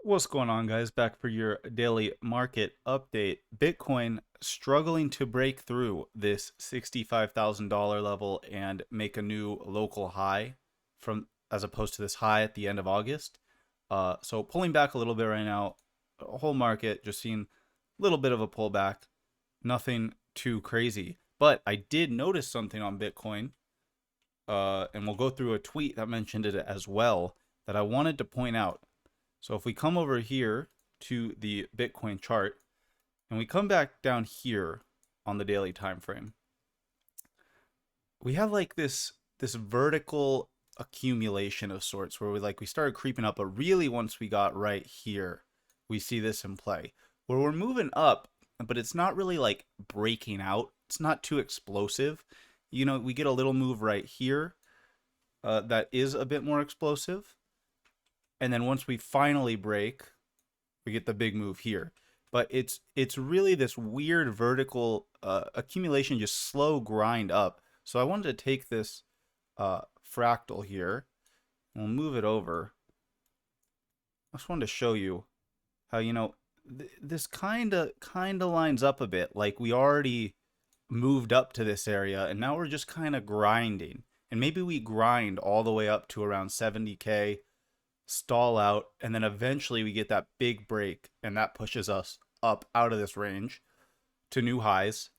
What's going on, guys? Back for your daily market update. Bitcoin struggling to break through this $65,000 level and make a new local high from as opposed to this high at the end of August. So pulling back a little bit right now. Whole market just seeing a little bit of a pullback. Nothing too crazy. But I did notice something on Bitcoin, and we'll go through a tweet that mentioned it as well that I wanted to point out. So if we come over here to the Bitcoin chart and we come back down here on the daily time frame, we have like this vertical accumulation of sorts where we started creeping up, but really once we got right here, we see this in play where we're moving up, but it's not really like breaking out. It's not too explosive. You know, we get a little move right here that is a bit more explosive. And then once we finally break, we get the big move here. But it's really this weird vertical accumulation, just slow grind up. So I wanted to take this fractal here, and we'll move it over. I just wanted to show you how, you know, this kind of lines up a bit. Like we already moved up to this area, and now we're just kind of grinding. And maybe we grind all the way up to around 70K. Stall out, and then eventually we get that big break, and that pushes us up out of this range to new highs.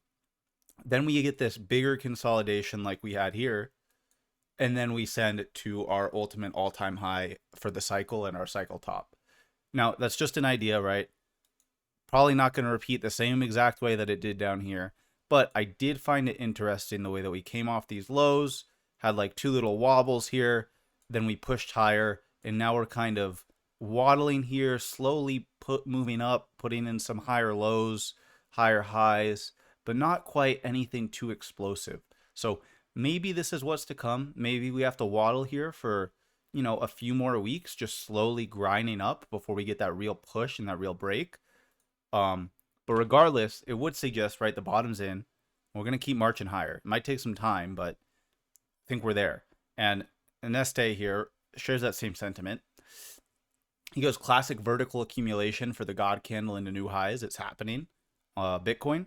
Then we get this bigger consolidation like we had here, and then we send it to our ultimate all-time high for the cycle and our cycle top. Now, that's just an idea, right? Probably not going to repeat the same exact way that it did down here, but I did find it interesting the way that we came off these lows, had like two little wobbles here, then we pushed higher, and now we're kind of waddling here, slowly moving up, putting in some higher lows, higher highs, but not quite anything too explosive. So maybe this is what's to come. Maybe we have to waddle here for, you know, a few more weeks, just slowly grinding up before we get that real push and that real break. But regardless, it would suggest, right, the bottom's in. We're going to keep marching higher. It might take some time, but I think we're there. And Neste here shares that same sentiment. He goes, classic vertical accumulation for the God candle into new highs. It's happening. Bitcoin.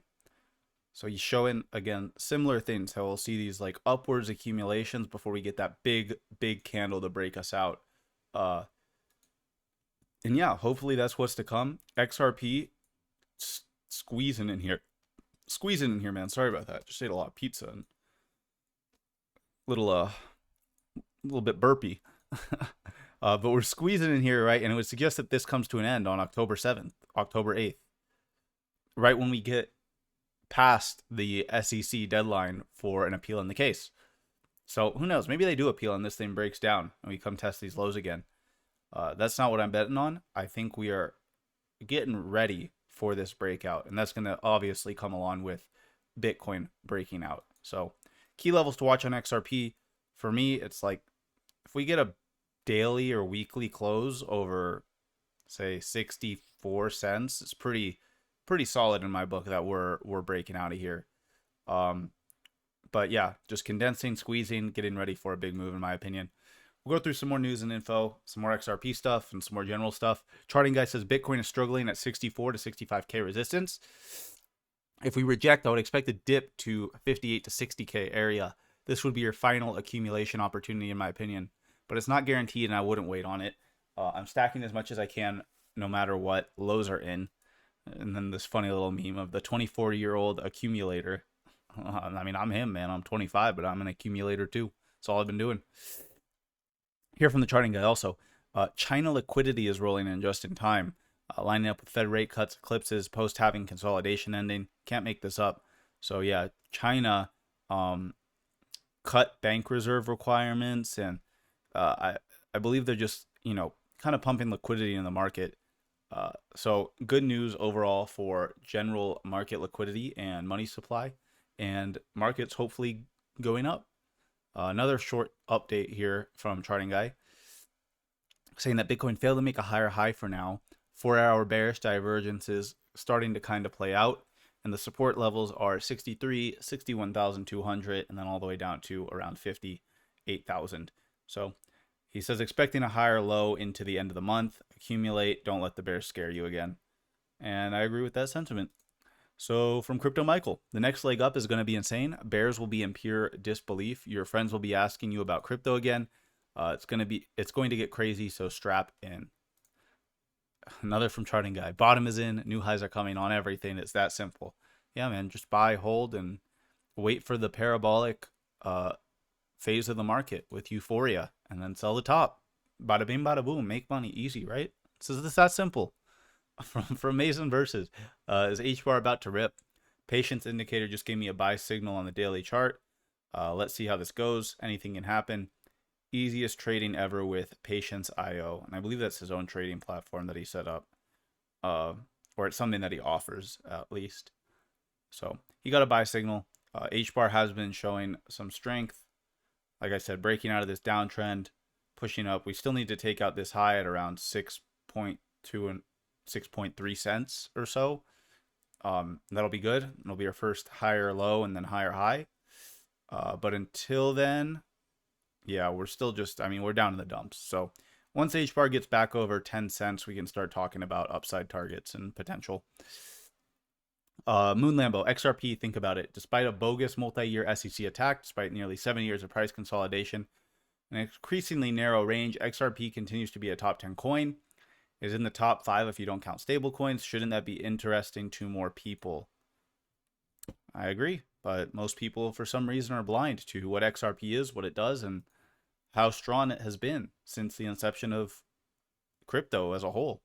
So he's showing, again, similar things. How we'll see these like upwards accumulations before we get that big candle to break us out. And yeah, hopefully that's what's to come. XRP squeezing in here. Squeezing in here, man. Sorry about that. Just ate a lot of pizza and little bit burpy. But we're squeezing in here, right? And it would suggest that this comes to an end on October 7th, October 8th, right when we get past the SEC deadline for an appeal in the case. So who knows? Maybe they do appeal and this thing breaks down and we come test these lows again. That's not what I'm betting on. I think we are getting ready for this breakout, and that's going to obviously come along with Bitcoin breaking out. So key levels to watch on XRP. For me, it's like if we get a daily or weekly close over, say, 64 cents, it's pretty solid in my book that we're breaking out of here. But yeah, just condensing, squeezing, getting ready for a big move in my opinion. We'll go through some more news and info, some more XRP stuff, and some more general stuff. Charting guy says Bitcoin is struggling at 64 to 65K resistance. If we reject, I would expect a dip to 58 to 60K area. This would be your final accumulation opportunity in my opinion, but it's not guaranteed and I wouldn't wait on it. I'm stacking as much as I can no matter what lows are in. And then this funny little meme of the 24-year-old accumulator. I mean, I'm him, man. I'm 25, but I'm an accumulator too. That's all I've been doing. Here from the charting guy also, China liquidity is rolling in just in time, lining up with Fed rate cuts, eclipses, post-halving consolidation ending. Can't make this up. So yeah, China cut bank reserve requirements, and I believe they're just, you know, kind of pumping liquidity in the market. So good news overall for general market liquidity and money supply, and markets hopefully going up. Another short update here from Charting Guy saying that Bitcoin failed to make a higher high for now. 4-hour bearish divergence is starting to kind of play out, and the support levels are 63, 61,200, and then all the way down to around 58,000. So He says expecting a higher low into the end of the month. Accumulate. Don't let the bears scare you again. And I agree with that sentiment. So from Crypto Michael, the next leg up is going to be insane. Bears will be in pure disbelief. Your friends will be asking you about crypto again. It's going to get crazy. So strap in. Another from Charting Guy. Bottom is in. New highs are coming on everything. It's that simple. Yeah, man. Just buy, hold, and wait for the parabolic phase of the market with euphoria, and then sell the top. Bada bing, bada boom. Make money. Easy, right? So it's that simple. From Mason Versus, is HBAR about to rip? Patience indicator just gave me a buy signal on the daily chart. Let's see how this goes. Anything can happen. Easiest trading ever with Patience IO, and I believe that's his own trading platform that he set up, or it's something that he offers at least. So he got a buy signal. HBAR has been showing some strength. Like I said, breaking out of this downtrend, pushing up. We still need to take out this high at around 6.2 and 6.3 cents or so. That'll be good. It'll be our first higher low and then higher high. But until then, yeah, we're still just, we're down in the dumps. So once HBAR gets back over 10 cents, we can start talking about upside targets and potential. Moon Lambo, XRP, think about it. Despite a bogus multi-year SEC attack, despite nearly 7 years of price consolidation, an increasingly narrow range, XRP continues to be a top 10 coin. It is in the top 5 if you don't count stable coins. Shouldn't that be interesting to more people? I agree, but most people, for some reason, are blind to what XRP is, what it does, and how strong it has been since the inception of crypto as a whole.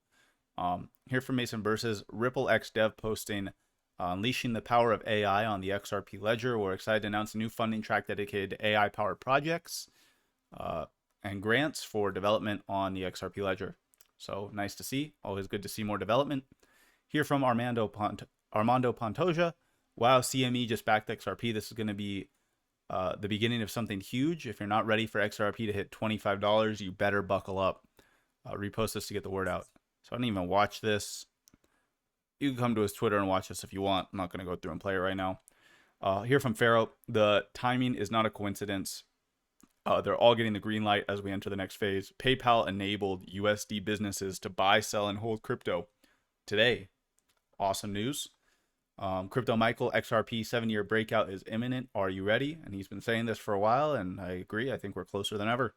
Here from Mason Versus, Ripple X Dev posting, unleashing the power of AI on the XRP ledger. We're excited to announce a new funding track dedicated to AI-powered projects and grants for development on the XRP ledger. So nice to see. Always good to see more development. Here from Armando Pantoja. Wow, CME just backed XRP. This is going to be the beginning of something huge. If you're not ready for XRP to hit $25, you better buckle up. Repost this to get the word out. So I didn't even watch this. You can come to his Twitter and watch this if you want. I'm not going to go through and play it right now. Here from Pharaoh, the timing is not a coincidence. They're all getting the green light as we enter the next phase. PayPal enabled USD businesses to buy, sell, and hold crypto today. Awesome news. Crypto Michael, XRP 7-year breakout is imminent. Are you ready? And he's been saying this for a while, and I agree. I think we're closer than ever.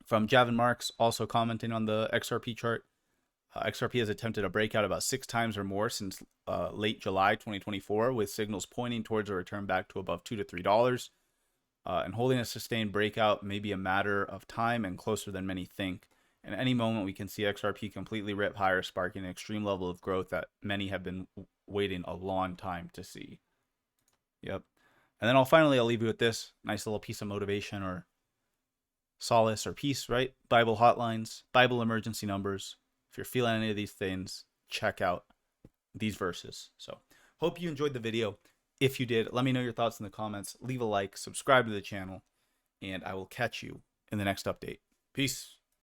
From Javin Marks, also commenting on the XRP chart. XRP has attempted a breakout about 6 times or more since late July 2024, with signals pointing towards a return back to above $2 to $3. And holding a sustained breakout may be a matter of time and closer than many think. And at any moment, we can see XRP completely rip higher, sparking an extreme level of growth that many have been waiting a long time to see. Yep. And then I'll leave you with this nice little piece of motivation or solace or peace, right? Bible hotlines, Bible emergency numbers. If you're feeling any of these things, check out these verses. So hope you enjoyed the video. If you did, let me know your thoughts in the comments. Leave a like, subscribe to the channel, and I will catch you in the next update. Peace.